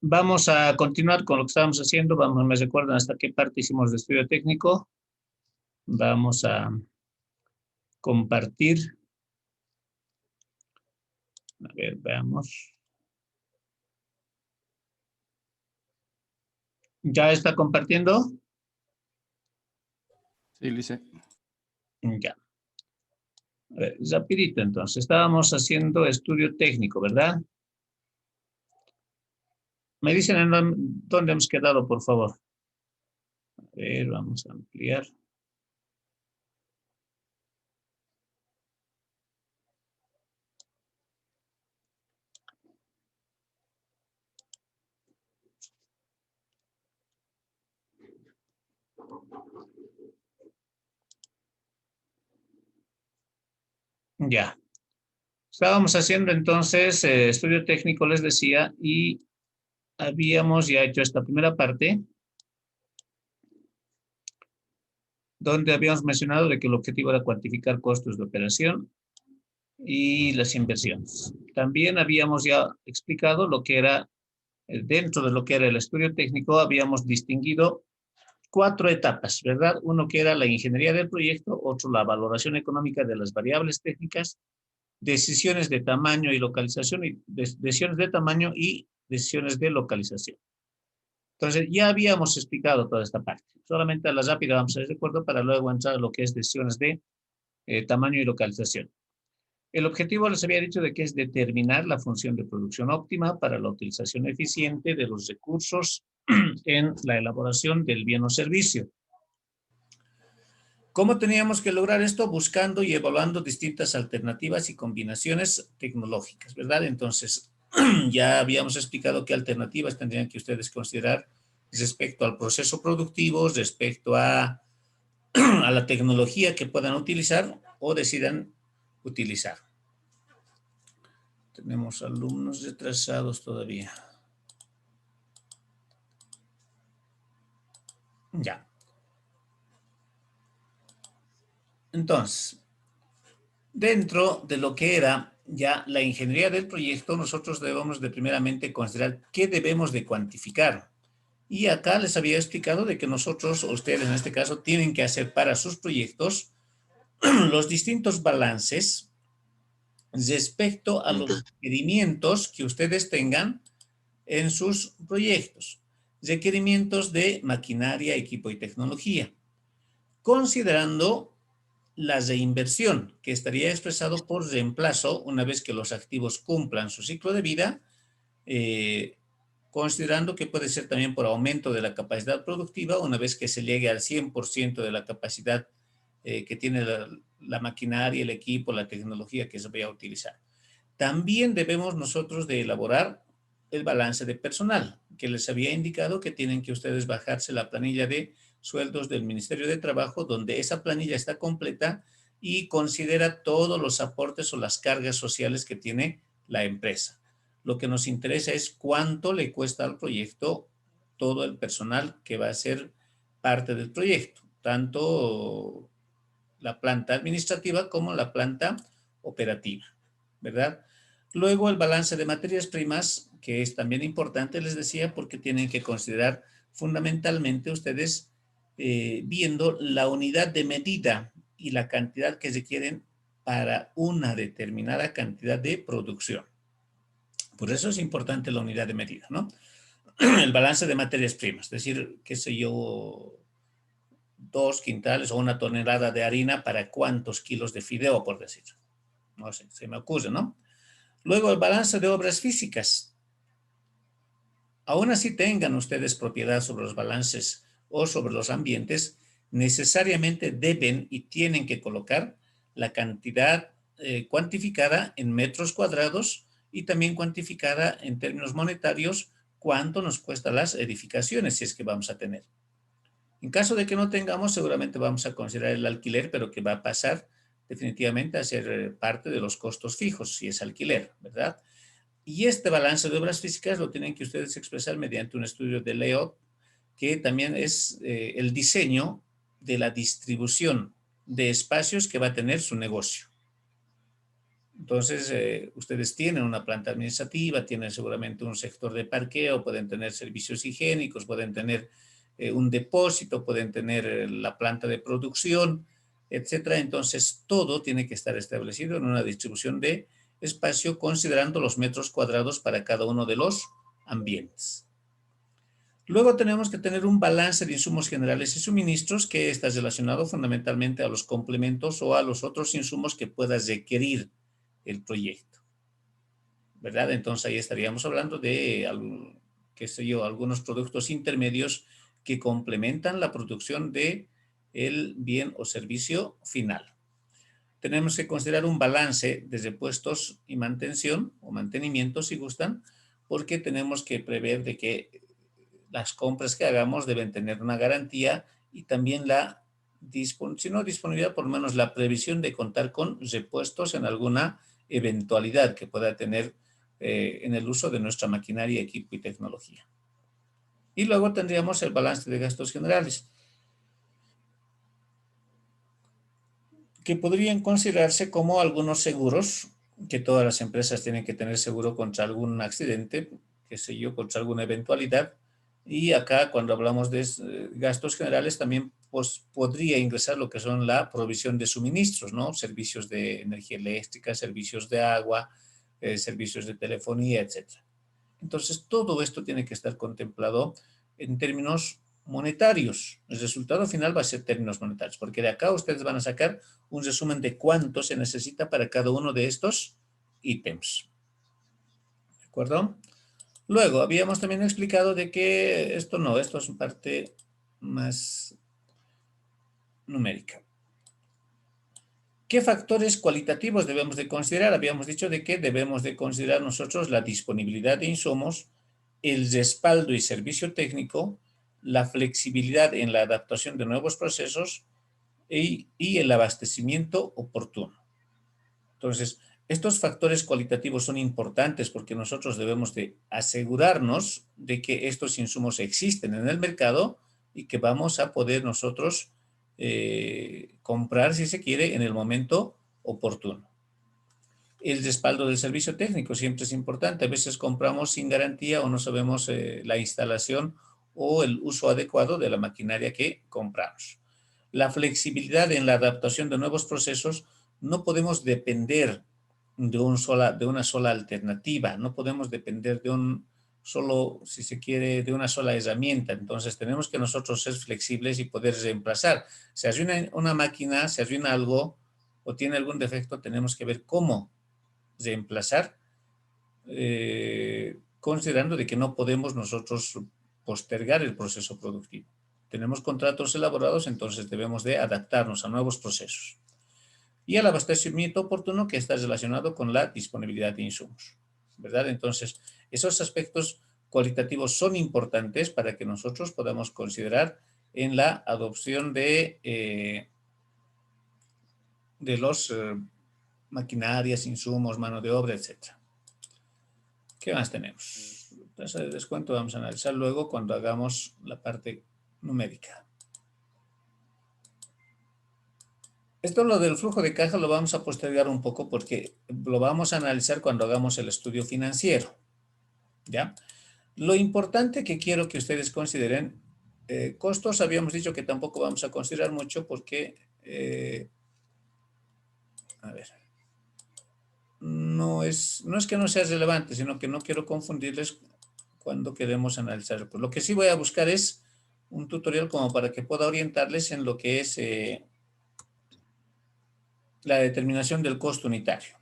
Vamos a continuar con lo que estábamos haciendo. Vamos, me recuerdan hasta qué parte hicimos de estudio técnico. Vamos a compartir. A ver, veamos. ¿Ya está compartiendo? Sí, Lice. Ya. A ver, rapidito entonces. Estábamos haciendo estudio técnico, ¿verdad? Me dicen en dónde hemos quedado, por favor. A ver, vamos a ampliar. Ya. Estábamos haciendo entonces estudio técnico, les decía, y habíamos ya hecho esta primera parte, donde habíamos mencionado de que el objetivo era cuantificar costos de operación y las inversiones. También habíamos ya explicado lo que era, dentro de lo que era el estudio técnico, habíamos distinguido 4 etapas, ¿verdad? Uno que era la ingeniería del proyecto, otro la valoración económica de las variables técnicas, decisiones de tamaño y localización, y decisiones de tamaño y decisiones de localización. Entonces, ya habíamos explicado toda esta parte. Solamente a la rápida vamos a ir de acuerdo para luego entrar a lo que es decisiones de tamaño y localización. El objetivo les había dicho de que es determinar la función de producción óptima para la utilización eficiente de los recursos en la elaboración del bien o servicio. ¿Cómo teníamos que lograr esto? Buscando y evaluando distintas alternativas y combinaciones tecnológicas, ¿verdad? Entonces, ya habíamos explicado qué alternativas tendrían que ustedes considerar respecto al proceso productivo, respecto a la tecnología que puedan utilizar o decidan utilizar. Tenemos alumnos retrasados todavía. Ya. Entonces, dentro de lo que era ya la ingeniería del proyecto, nosotros debemos de primeramente considerar qué debemos de cuantificar. Y acá les había explicado de que nosotros, o ustedes en este caso, tienen que hacer para sus proyectos los distintos balances respecto a los requerimientos que ustedes tengan en sus proyectos. Requerimientos de maquinaria, equipo y tecnología, considerando la reinversión, que estaría expresado por reemplazo una vez que los activos cumplan su ciclo de vida, considerando que puede ser también por aumento de la capacidad productiva una vez que se llegue al 100% de la capacidad que tiene la maquinaria, el equipo, la tecnología que se vaya a utilizar. También debemos nosotros de elaborar el balance de personal, que les había indicado que tienen que ustedes bajarse la planilla de sueldos del Ministerio de Trabajo, donde esa planilla está completa y considera todos los aportes o las cargas sociales que tiene la empresa. Lo que nos interesa es cuánto le cuesta al proyecto todo el personal que va a ser parte del proyecto, tanto la planta administrativa como la planta operativa, ¿verdad? Luego el balance de materias primas, que es también importante, les decía, porque tienen que considerar fundamentalmente ustedes viendo la unidad de medida y la cantidad que requieren para una determinada cantidad de producción. Por eso es importante la unidad de medida, ¿no? El balance de materias primas, es decir, qué sé yo, 2 quintales o una tonelada de harina para cuántos kilos de fideo, por decir. No sé, se me ocurre, ¿no? Luego el balance de obras físicas. Aún así tengan ustedes propiedad sobre los balances o sobre los ambientes, necesariamente deben y tienen que colocar la cantidad cuantificada en metros cuadrados y también cuantificada en términos monetarios cuánto nos cuesta las edificaciones si es que vamos a tener. En caso de que no tengamos, seguramente vamos a considerar el alquiler, pero que va a pasar definitivamente a ser parte de los costos fijos, si es alquiler, ¿verdad? Y este balance de obras físicas lo tienen que ustedes expresar mediante un estudio de layout, que también es el diseño de la distribución de espacios que va a tener su negocio. Entonces, ustedes tienen una planta administrativa, tienen seguramente un sector de parqueo, pueden tener servicios higiénicos, pueden tener un depósito, pueden tener la planta de producción, etcétera. Entonces, todo tiene que estar establecido en una distribución de espacio considerando los metros cuadrados para cada uno de los ambientes. Luego tenemos que tener un balance de insumos generales y suministros que está relacionado fundamentalmente a los complementos o a los otros insumos que pueda requerir el proyecto, ¿verdad? Entonces ahí estaríamos hablando de, qué sé yo, algunos productos intermedios que complementan la producción de el bien o servicio final. Tenemos que considerar un balance de repuestos y mantención o mantenimiento, si gustan, porque tenemos que prever de que las compras que hagamos deben tener una garantía y también la, si no disponibilidad, por lo menos la previsión de contar con repuestos en alguna eventualidad que pueda tener en el uso de nuestra maquinaria, equipo y tecnología. Y luego tendríamos el balance de gastos generales, que podrían considerarse como algunos seguros, que todas las empresas tienen que tener seguro contra algún accidente, qué sé yo, contra alguna eventualidad. Y acá, cuando hablamos de gastos generales, también pues, podría ingresar lo que son la provisión de suministros, ¿no? Servicios de energía eléctrica, servicios de agua, servicios de telefonía, etcétera. Entonces, todo esto tiene que estar contemplado en términos monetarios. El resultado final va a ser términos monetarios, porque de acá ustedes van a sacar un resumen de cuánto se necesita para cada uno de estos ítems. ¿De acuerdo? Luego, habíamos también explicado de que esto es parte más numérica. ¿Qué factores cualitativos debemos de considerar? Habíamos dicho de que debemos de considerar nosotros la disponibilidad de insumos, el respaldo y servicio técnico, la flexibilidad en la adaptación de nuevos procesos y el abastecimiento oportuno. Entonces, estos factores cualitativos son importantes porque nosotros debemos de asegurarnos de que estos insumos existen en el mercado y que vamos a poder nosotros comprar, si se quiere, en el momento oportuno. El respaldo del servicio técnico siempre es importante. A veces compramos sin garantía o no sabemos la instalación o el uso adecuado de la maquinaria que compramos. La flexibilidad en la adaptación de nuevos procesos. No podemos depender de una sola alternativa, no podemos depender de un solo, si se quiere, de una sola herramienta. Entonces tenemos que nosotros ser flexibles y poder reemplazar. Si arruina una máquina, si arruina algo o tiene algún defecto, tenemos que ver cómo reemplazar, considerando de que no podemos nosotros postergar el proceso productivo. Tenemos contratos elaborados, entonces debemos de adaptarnos a nuevos procesos. Y al abastecimiento oportuno, que está relacionado con la disponibilidad de insumos, ¿verdad? Entonces, esos aspectos cualitativos son importantes para que nosotros podamos considerar en la adopción de los maquinarias, insumos, mano de obra, etc. ¿Qué más tenemos? Tasa de descuento vamos a analizar luego cuando hagamos la parte numérica. Esto, lo del flujo de caja, lo vamos a postergar un poco porque lo vamos a analizar cuando hagamos el estudio financiero, ¿ya? Lo importante que quiero que ustedes consideren, costos, habíamos dicho que tampoco vamos a considerar mucho porque, a ver, no es que no sea relevante, sino que no quiero confundirles cuando queremos analizar. Pues lo que sí voy a buscar es un tutorial como para que pueda orientarles en lo que es la determinación del costo unitario.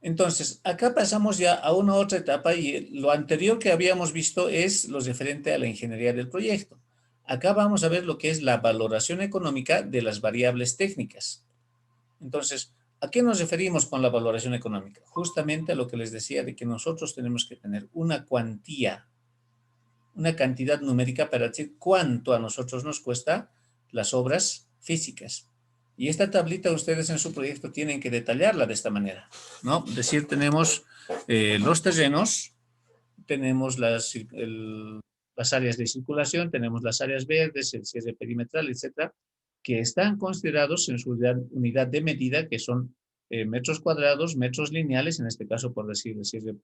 Entonces, acá pasamos ya a una otra etapa y lo anterior que habíamos visto es lo referente a la ingeniería del proyecto. Acá vamos a ver lo que es la valoración económica de las variables técnicas. Entonces, ¿a qué nos referimos con la valoración económica? Justamente a lo que les decía de que nosotros tenemos que tener una cuantía, una cantidad numérica para decir cuánto a nosotros nos cuesta las obras físicas. Y esta tablita ustedes en su proyecto tienen que detallarla de esta manera, ¿no? Es decir, tenemos los terrenos, tenemos las áreas de circulación, tenemos las áreas verdes, el cierre perimetral, etcétera, que están considerados en su unidad de medida, que son metros cuadrados, metros lineales, en este caso por decir el cierre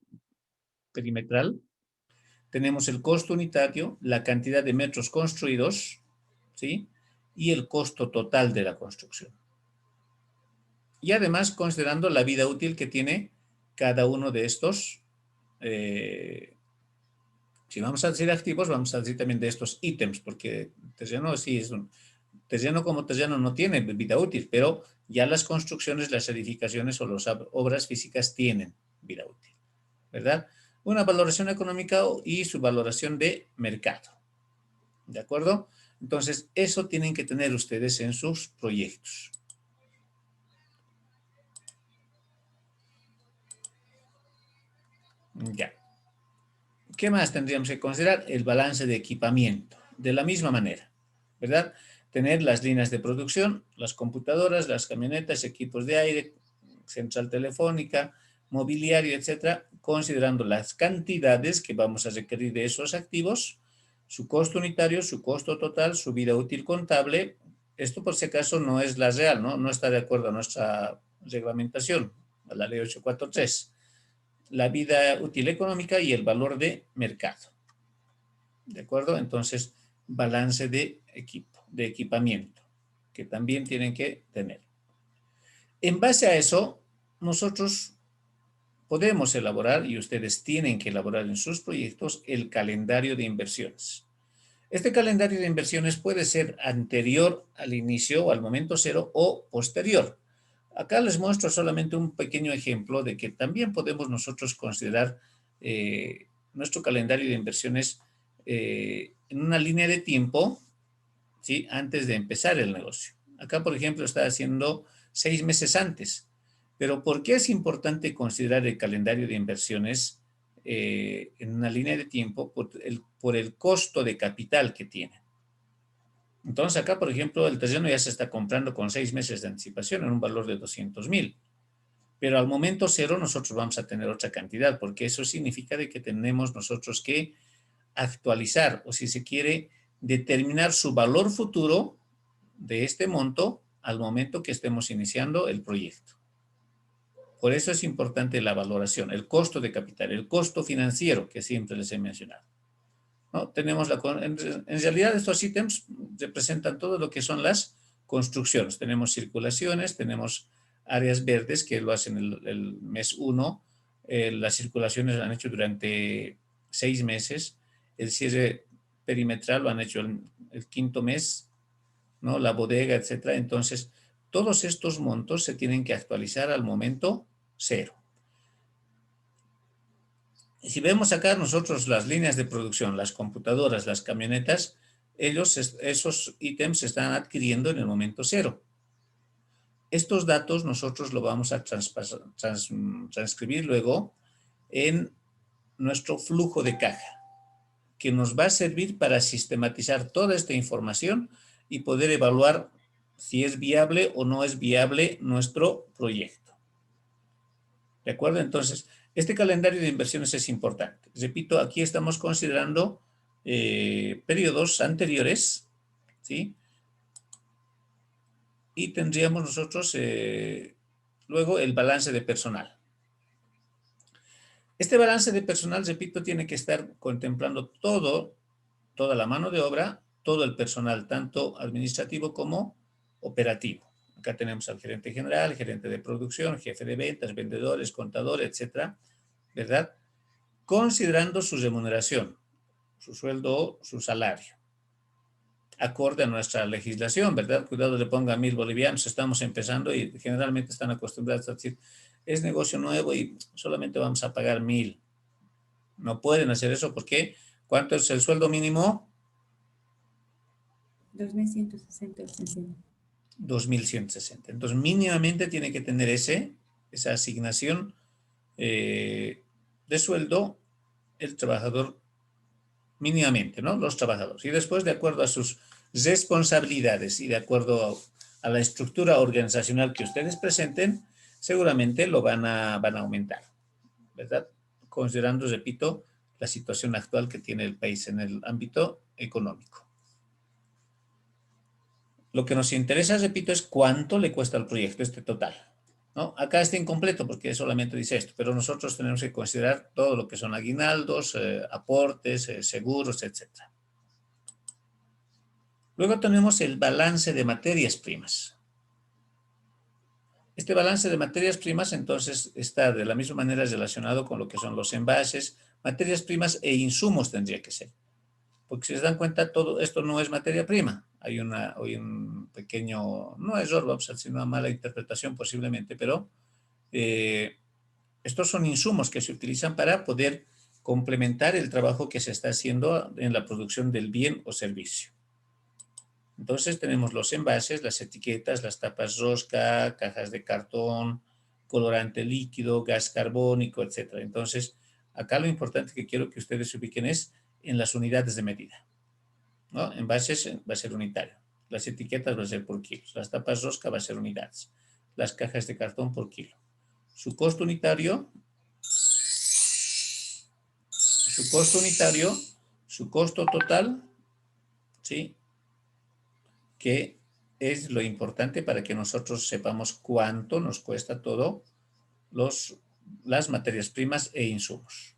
perimetral. Tenemos el costo unitario, la cantidad de metros construidos, ¿sí? Y el costo total de la construcción. Y además considerando la vida útil que tiene cada uno de estos, si vamos a decir activos, vamos a decir también de estos ítems, porque terreno sí es un terreno como terreno no tiene vida útil, pero ya las construcciones, las edificaciones o las obras físicas tienen vida útil, ¿verdad? Una valoración económica y su valoración de mercado, ¿de acuerdo? Entonces, eso tienen que tener ustedes en sus proyectos. Ya. ¿Qué más tendríamos que considerar? El balance de equipamiento, de la misma manera, ¿verdad? Tener las líneas de producción, las computadoras, las camionetas, equipos de aire, central telefónica, mobiliario, etcétera, considerando las cantidades que vamos a requerir de esos activos, su costo unitario, su costo total, su vida útil contable. Esto, por si acaso, no es la real, ¿no? No está de acuerdo a nuestra reglamentación, a la ley 843, la vida útil económica y el valor de mercado. ¿De acuerdo? Entonces, balance de equipo, de equipamiento, que también tienen que tener. En base a eso, nosotros podemos elaborar, y ustedes tienen que elaborar en sus proyectos, el calendario de inversiones. Este calendario de inversiones puede ser anterior al inicio o al momento cero o posterior. Acá les muestro solamente un pequeño ejemplo de que también podemos nosotros considerar nuestro calendario de inversiones en una línea de tiempo, ¿sí? Antes de empezar el negocio. Acá, por ejemplo, está haciendo 6 meses antes. Pero ¿por qué es importante considerar el calendario de inversiones en una línea de tiempo? Por el costo de capital que tiene. Entonces acá, por ejemplo, el terreno ya se está comprando con 6 meses de anticipación en un valor de 200,000. Pero al momento cero nosotros vamos a tener otra cantidad, porque eso significa de que tenemos nosotros que actualizar, o si se quiere, determinar su valor futuro de este monto al momento que estemos iniciando el proyecto. Por eso es importante la valoración, el costo de capital, el costo financiero que siempre les he mencionado, ¿no? Tenemos en realidad estos ítems representan todo lo que son las construcciones. Tenemos circulaciones, tenemos áreas verdes que lo hacen el mes 1, las circulaciones lo han hecho durante 6 meses, el cierre perimetral lo han hecho el quinto mes, ¿no? La bodega, etcétera. Entonces, todos estos montos se tienen que actualizar al momento cero. Si vemos acá nosotros las líneas de producción, las computadoras, las camionetas, esos ítems se están adquiriendo en el momento cero. Estos datos nosotros lo vamos a transcribir luego en nuestro flujo de caja, que nos va a servir para sistematizar toda esta información y poder evaluar si es viable o no es viable nuestro proyecto. ¿De acuerdo? Entonces, este calendario de inversiones es importante. Repito, aquí estamos considerando periodos anteriores, ¿sí? Y tendríamos nosotros luego el balance de personal. Este balance de personal, repito, tiene que estar contemplando toda la mano de obra, todo el personal, tanto administrativo como operativo. Acá tenemos al gerente general, gerente de producción, jefe de ventas, vendedores, contador, etcétera, ¿verdad? Considerando su remuneración, su sueldo, su salario, acorde a nuestra legislación, ¿verdad? Cuidado le ponga 1,000 bolivianos, estamos empezando y generalmente están acostumbrados a decir, es negocio nuevo y solamente vamos a pagar 1,000. No pueden hacer eso porque ¿cuánto es el sueldo mínimo? 2.160. 2,160. Entonces, mínimamente tiene que tener esa asignación de sueldo el trabajador mínimamente, ¿no? Los trabajadores. Y después, de acuerdo a sus responsabilidades y de acuerdo a la estructura organizacional que ustedes presenten, seguramente lo van a aumentar, ¿verdad? Considerando, repito, la situación actual que tiene el país en el ámbito económico. Lo que nos interesa, repito, es cuánto le cuesta al proyecto este total. ¿no? Acá está incompleto porque solamente dice esto, pero nosotros tenemos que considerar todo lo que son aguinaldos, aportes, seguros, etcétera. Luego tenemos el balance de materias primas. Este balance de materias primas entonces está de la misma manera relacionado con lo que son los envases, materias primas e insumos tendría que ser. Porque si se dan cuenta, todo esto no es materia prima. Hay un pequeño, no error, vamos a decir, una mala interpretación posiblemente, pero eh, estos son insumos que se utilizan para poder complementar el trabajo que se está haciendo en la producción del bien o servicio. Entonces tenemos los envases, las etiquetas, las tapas rosca, cajas de cartón, colorante líquido, gas carbónico, etcétera. Entonces, acá lo importante que quiero que ustedes se ubiquen es en las unidades de medida, ¿no? Envases va a ser unitario. Las etiquetas va a ser por kilos. Las tapas rosca va a ser unidades. Las cajas de cartón por kilo. Su costo unitario, su costo total, ¿sí? Que es lo importante para que nosotros sepamos cuánto nos cuesta todo las materias primas e insumos.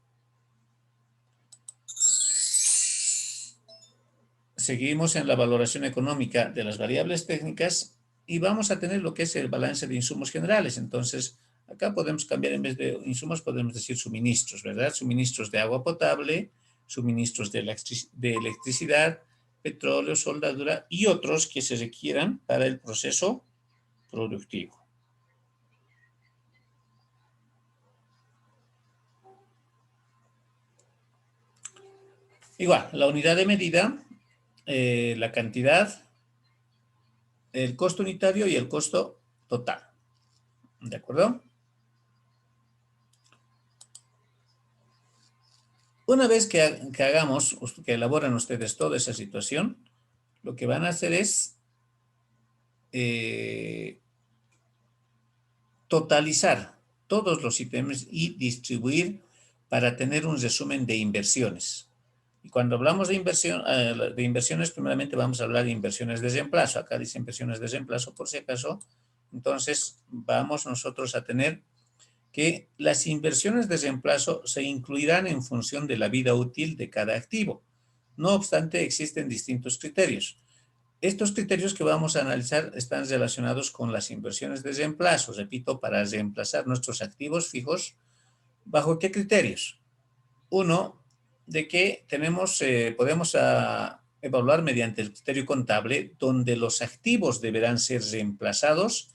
Seguimos en la valoración económica de las variables técnicas y vamos a tener lo que es el balance de insumos generales. Entonces, acá podemos cambiar, en vez de insumos, podemos decir suministros, ¿verdad? Suministros de agua potable, suministros de electricidad, petróleo, soldadura y otros que se requieran para el proceso productivo. Igual, la unidad de medida, la cantidad, el costo unitario y el costo total. ¿De acuerdo? Una vez que hagamos, que elaboran ustedes toda esa situación, lo que van a hacer es eh, totalizar todos los ítems y distribuir para tener un resumen de inversiones. Y cuando hablamos de inversiones, primeramente vamos a hablar de inversiones de reemplazo. Acá dice inversiones de reemplazo por si acaso. Entonces, vamos nosotros a tener que las inversiones de reemplazo se incluirán en función de la vida útil de cada activo. No obstante, existen distintos criterios. Estos criterios que vamos a analizar están relacionados con las inversiones de reemplazo, repito, para reemplazar nuestros activos fijos. ¿Bajo qué criterios? Uno, de que podemos evaluar mediante el criterio contable, donde los activos deberán ser reemplazados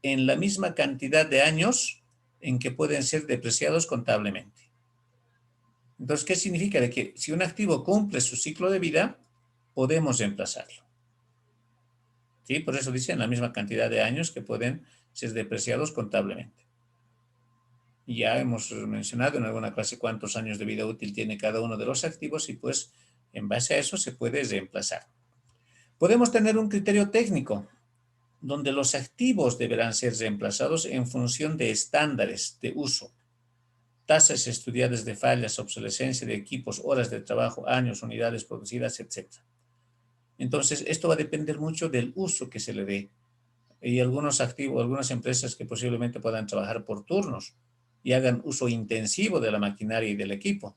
en la misma cantidad de años en que pueden ser depreciados contablemente. Entonces, ¿qué significa? De que si un activo cumple su ciclo de vida, podemos reemplazarlo. ¿Sí? Por eso dicen la misma cantidad de años que pueden ser depreciados contablemente. Y ya hemos mencionado en alguna clase cuántos años de vida útil tiene cada uno de los activos y pues en base a eso se puede reemplazar. Podemos tener un criterio técnico donde los activos deberán ser reemplazados en función de estándares de uso, tasas estudiadas de fallas, obsolescencia de equipos, horas de trabajo, años, unidades producidas, etc. Entonces, esto va a depender mucho del uso que se le dé. Y algunas empresas que posiblemente puedan trabajar por turnos y hagan uso intensivo de la maquinaria y del equipo.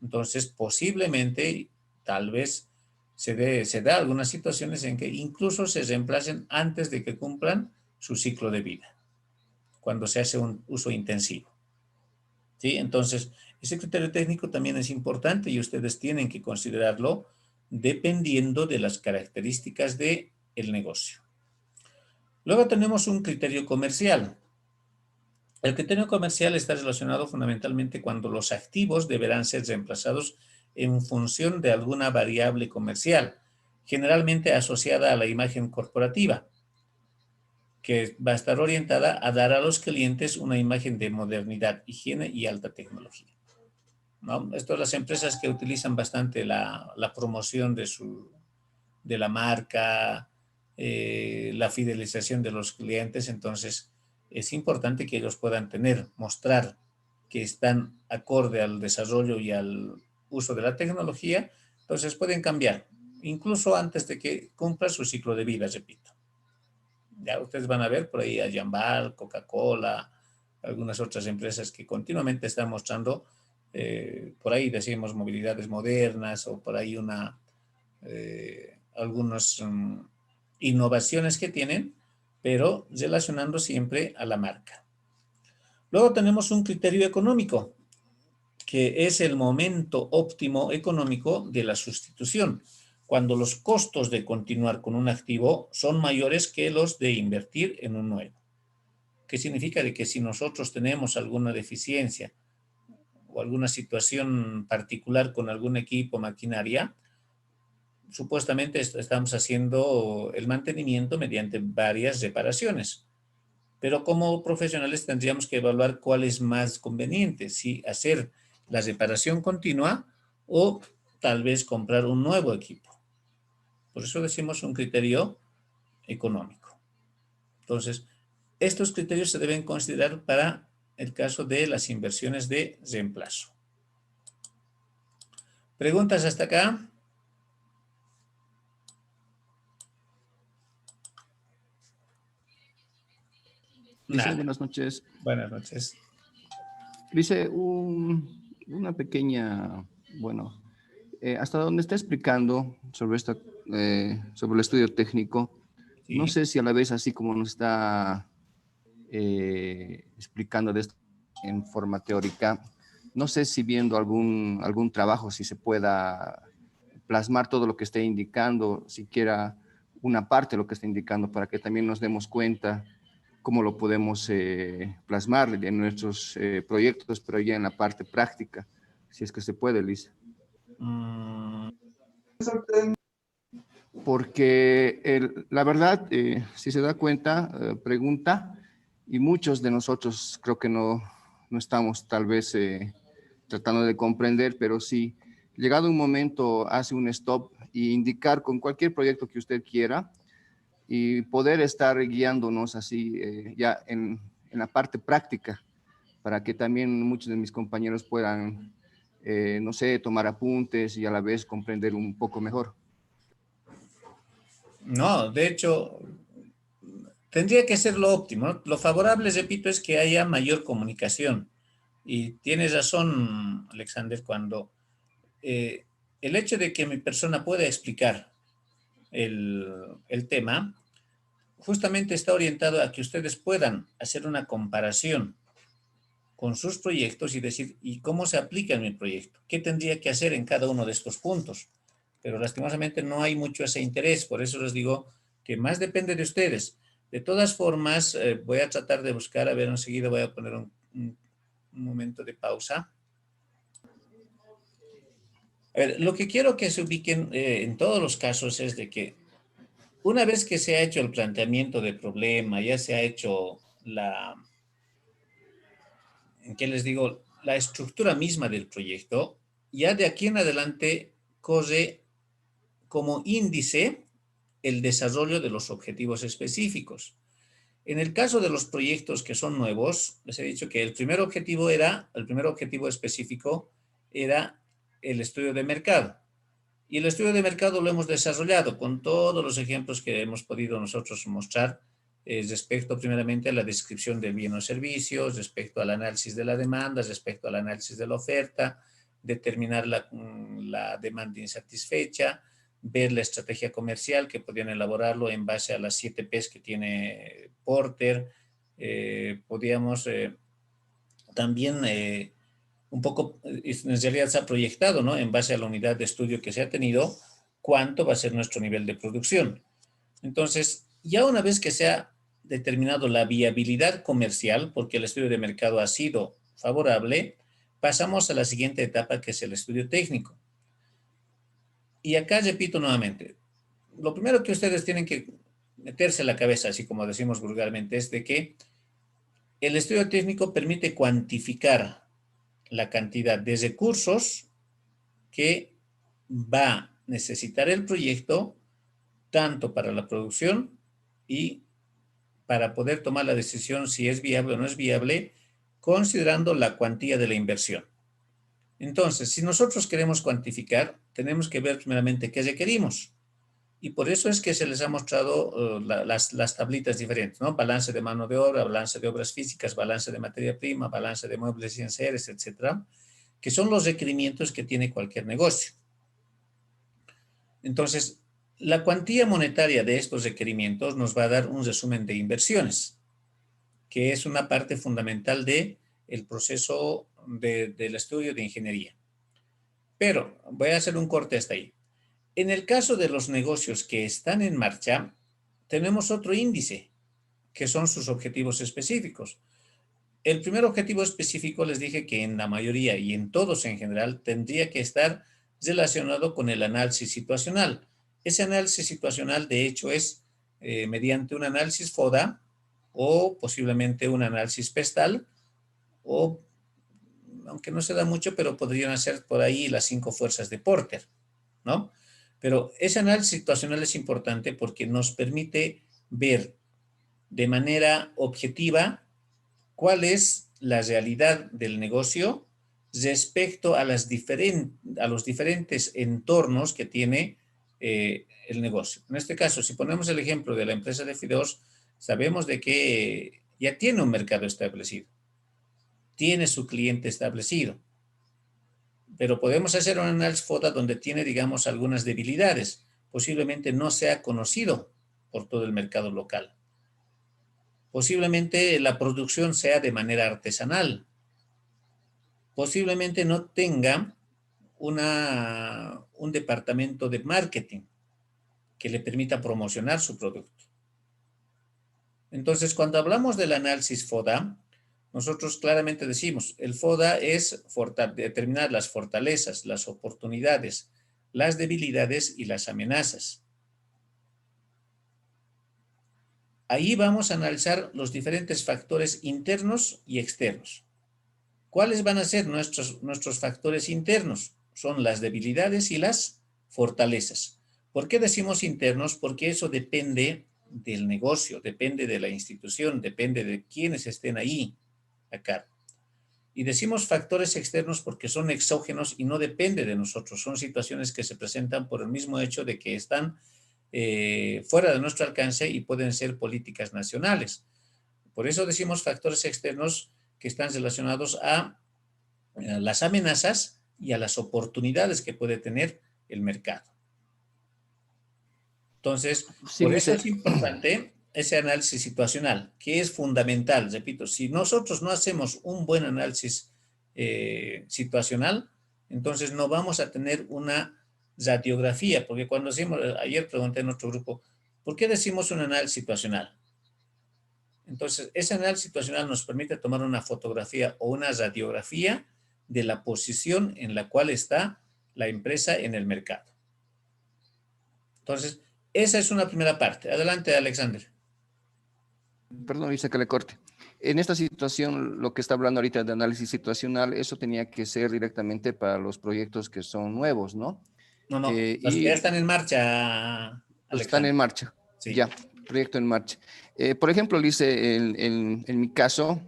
Entonces, posiblemente, tal vez, se da algunas situaciones en que incluso se reemplacen antes de que cumplan su ciclo de vida, cuando se hace un uso intensivo. ¿Sí? Entonces, ese criterio técnico también es importante y ustedes tienen que considerarlo dependiendo de las características del negocio. Luego tenemos un criterio comercial. El criterio comercial está relacionado fundamentalmente cuando los activos deberán ser reemplazados en función de alguna variable comercial, generalmente asociada a la imagen corporativa, que va a estar orientada a dar a los clientes una imagen de modernidad, higiene y alta tecnología, ¿no? Esto las empresas que utilizan bastante la promoción de la marca, la fidelización de los clientes, entonces es importante que ellos puedan mostrar que están acorde al desarrollo y al uso de la tecnología, entonces pueden cambiar, incluso antes de que cumpla su ciclo de vida, repito. Ya ustedes van a ver por ahí a Jambal, Coca-Cola, algunas otras empresas que continuamente están mostrando, por ahí decimos movilidades modernas o por ahí algunas innovaciones que tienen, pero relacionando siempre a la marca. Luego tenemos un criterio económico, que es el momento óptimo económico de la sustitución, cuando los costos de continuar con un activo son mayores que los de invertir en un nuevo. ¿Qué significa? De que si nosotros tenemos alguna deficiencia o alguna situación particular con algún equipo, maquinaria, supuestamente estamos haciendo el mantenimiento mediante varias reparaciones. Pero como profesionales tendríamos que evaluar cuál es más conveniente, si hacer la reparación continua o tal vez comprar un nuevo equipo. Por eso decimos un criterio económico. Entonces, estos criterios se deben considerar para el caso de las inversiones de reemplazo. ¿Preguntas hasta acá? Dice, Nada. buenas noches. Buenas noches. Dice una pequeña, bueno, hasta donde está explicando sobre sobre el estudio técnico, no Sí. sé si a la vez así como nos está explicando de esto en forma teórica, no sé si viendo algún trabajo, si se pueda plasmar todo lo que esté indicando, siquiera una parte de lo que está indicando, para que también nos demos cuenta cómo lo podemos plasmar en nuestros proyectos, pero ya en la parte práctica, si es que se puede, Liz. Porque la verdad, si se da cuenta, pregunta, y muchos de nosotros creo que no estamos tal vez tratando de comprender, pero sí, llegado un momento, hace un stop e indicar con cualquier proyecto que usted quiera, y poder estar guiándonos así ya en la parte práctica, para que también muchos de mis compañeros puedan, no sé, tomar apuntes y a la vez comprender un poco mejor. No, de hecho, tendría que ser lo óptimo, ¿no? Lo favorable, repito, es que haya mayor comunicación. Y tienes razón, Alexander, cuando eh, el hecho de que mi persona pueda explicar el tema, justamente está orientado a que ustedes puedan hacer una comparación con sus proyectos y decir, ¿y cómo se aplica en mi proyecto? ¿Qué tendría que hacer en cada uno de estos puntos? Pero lastimosamente no hay mucho ese interés, por eso les digo que más depende de ustedes. De todas formas, voy a tratar de buscar, a ver, enseguida voy a poner un momento de pausa. A ver, lo que quiero que se ubiquen en todos los casos es de que una vez que se ha hecho el planteamiento del problema, ya se ha hecho ¿en qué les digo? La estructura misma del proyecto, ya de aquí en adelante corre como índice el desarrollo de los objetivos específicos. En el caso de los proyectos que son nuevos, les he dicho que el primer objetivo específico era el estudio de mercado. Y el estudio de mercado lo hemos desarrollado con todos los ejemplos que hemos podido nosotros mostrar respecto primeramente a la descripción del bien o servicios, respecto al análisis de la demanda, respecto al análisis de la oferta, determinar la demanda insatisfecha, ver la estrategia comercial que podían elaborarlo en base a las 7 P's que tiene Porter. Podíamos también un poco, en realidad se ha proyectado, ¿no? En base a la unidad de estudio que se ha tenido, cuánto va a ser nuestro nivel de producción. Entonces, ya una vez que se ha determinado la viabilidad comercial, porque el estudio de mercado ha sido favorable, pasamos a la siguiente etapa, que es el estudio técnico. Y acá repito nuevamente, lo primero que ustedes tienen que meterse en la cabeza, así como decimos vulgarmente, es de que el estudio técnico permite cuantificar la cantidad de recursos que va a necesitar el proyecto, tanto para la producción y para poder tomar la decisión si es viable o no es viable, considerando la cuantía de la inversión. Entonces, si nosotros queremos cuantificar, tenemos que ver primeramente qué requerimos. Y por eso es que se les ha mostrado las tablitas diferentes, ¿no? Balance de mano de obra, balance de obras físicas, balance de materia prima, balance de muebles y enseres, etcétera, que son los requerimientos que tiene cualquier negocio. Entonces, la cuantía monetaria de estos requerimientos nos va a dar un resumen de inversiones, que es una parte fundamental del proceso del estudio de ingeniería. Pero voy a hacer un corte hasta ahí. En el caso de los negocios que están en marcha, tenemos otro índice, que son sus objetivos específicos. El primer objetivo específico les dije que en la mayoría y en todos en general tendría que estar relacionado con el análisis situacional. Ese análisis situacional, de hecho, es mediante un análisis FODA o posiblemente un análisis PESTAL, o aunque no se da mucho, pero podrían ser por ahí las 5 fuerzas de Porter, ¿no? Pero ese análisis situacional es importante porque nos permite ver de manera objetiva cuál es la realidad del negocio respecto a los diferentes entornos que tiene el negocio. En este caso, si ponemos el ejemplo de la empresa de fideos, sabemos de que ya tiene un mercado establecido, tiene su cliente establecido, pero podemos hacer un análisis FODA donde tiene, digamos, algunas debilidades. Posiblemente no sea conocido por todo el mercado local. Posiblemente la producción sea de manera artesanal. Posiblemente no tenga un departamento de marketing que le permita promocionar su producto. Entonces, cuando hablamos del análisis FODA, nosotros claramente decimos, el FODA es determinar las fortalezas, las oportunidades, las debilidades y las amenazas. Ahí vamos a analizar los diferentes factores internos y externos. ¿Cuáles van a ser nuestros factores internos? Son las debilidades y las fortalezas. ¿Por qué decimos internos? Porque eso depende del negocio, depende de la institución, depende de quienes estén ahí, acá. Y decimos factores externos porque son exógenos y no depende de nosotros. Son situaciones que se presentan por el mismo hecho de que están fuera de nuestro alcance y pueden ser políticas nacionales. Por eso decimos factores externos que están relacionados a las amenazas y a las oportunidades que puede tener el mercado. Entonces, Sí, por eso Lice, es importante ese análisis situacional, que es fundamental. Repito, si nosotros no hacemos un buen análisis situacional, entonces no vamos a tener una radiografía, porque cuando decimos, ayer pregunté en nuestro grupo, ¿por qué decimos un análisis situacional? Entonces, ese análisis situacional nos permite tomar una fotografía o una radiografía de la posición en la cual está la empresa en el mercado. Entonces, esa es una primera parte. Adelante, Alexander. perdón, Lice, que le corte. En esta situación, lo que está hablando ahorita de análisis situacional, eso tenía que ser directamente para los proyectos que son nuevos, ¿no? No, no, los que ya Y están en marcha, los están en Alexander. marcha, Sí. ya, proyecto en marcha. Por ejemplo, Lice, en mi caso,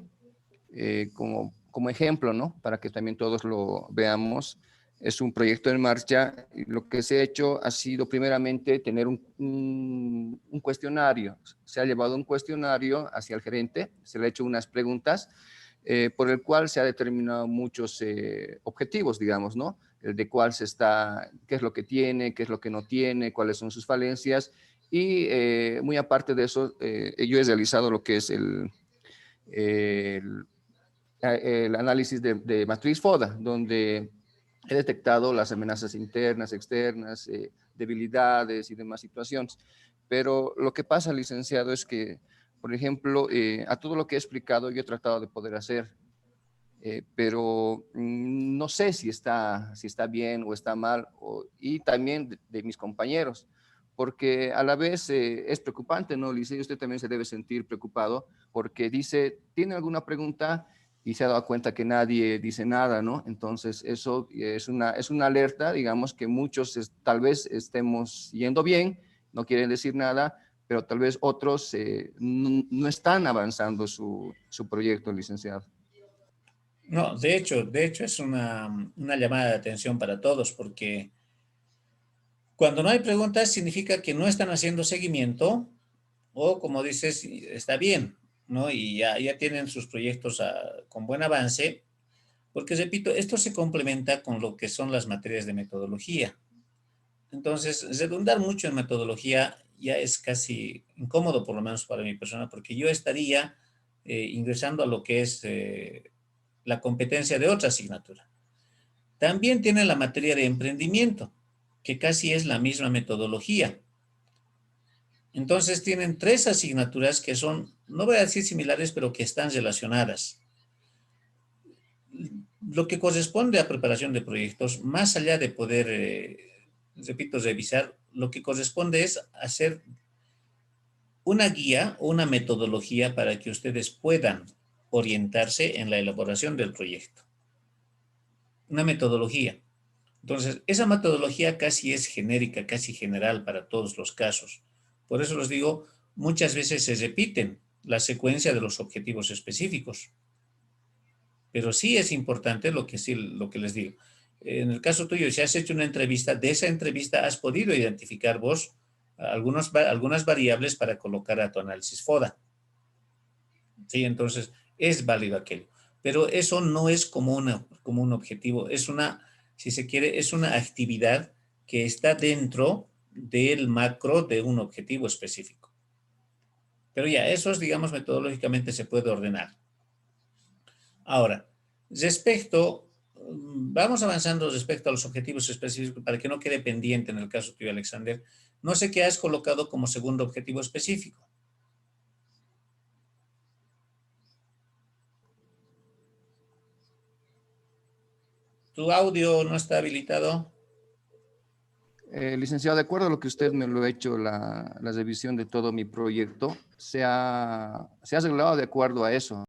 como ejemplo, ¿no? Para que también todos lo veamos, es un proyecto en marcha. Y lo que se ha hecho ha sido primeramente tener un cuestionario. Se ha llevado un cuestionario hacia el gerente, se le ha hecho unas preguntas por el cual se ha determinado muchos objetivos, digamos, ¿no? El de cuál se está, qué es lo que tiene, qué es lo que no tiene, cuáles son sus falencias. Y muy aparte de eso, yo he realizado lo que es el el análisis de matriz FODA, donde he detectado las amenazas internas, externas, debilidades y demás situaciones. Pero lo que pasa, licenciado, es que, por ejemplo, a todo lo que he explicado yo he tratado de poder hacer, pero no sé si está bien o está mal, y también de mis compañeros, porque a la vez es preocupante, ¿no, Liceo? Usted también se debe sentir preocupado porque dice, ¿tiene alguna pregunta? Y se ha dado cuenta que nadie dice nada, ¿no? Entonces, eso es una alerta, digamos, que muchos tal vez estemos yendo bien, no quieren decir nada, pero tal vez otros no están avanzando su proyecto, licenciado. No, de hecho es una llamada de atención para todos porque Cuando no hay preguntas significa que no están haciendo seguimiento o, como dices, está bien, ¿no? Y ya tienen sus proyectos con buen avance, porque repito, esto se complementa con lo que son las materias de metodología. Entonces, redundar mucho en metodología ya es casi incómodo, por lo menos para mi persona, porque yo estaría ingresando a lo que es la competencia de otra asignatura. También tiene la materia de emprendimiento, que casi es la misma metodología. Entonces tienen tres asignaturas que son, no voy a decir similares, pero que están relacionadas. Lo que corresponde a preparación de proyectos, más allá de poder, repito, revisar, lo que corresponde es hacer una guía o una metodología para que ustedes puedan orientarse en la elaboración del proyecto. Una metodología. Entonces, esa metodología casi es genérica, casi general para todos los casos. Por eso les digo, muchas veces se repiten la secuencia de los objetivos específicos. Pero sí es importante lo que les digo. En el caso tuyo, si has hecho una entrevista, de esa entrevista has podido identificar vos algunas variables para colocar a tu análisis FODA. Sí, entonces es válido aquello. Pero eso no es como un objetivo, es una, si se quiere, es una actividad que está dentro del macro de un objetivo específico. Pero ya, eso es, digamos, metodológicamente se puede ordenar. Ahora, vamos avanzando respecto a los objetivos específicos para que no quede pendiente en el caso tuyo, Alexander. No sé qué has colocado como segundo objetivo específico. ¿Tu audio no está habilitado? Licenciado, de acuerdo a lo que usted me lo ha hecho, la revisión de todo mi proyecto, se ha regulado de acuerdo a eso.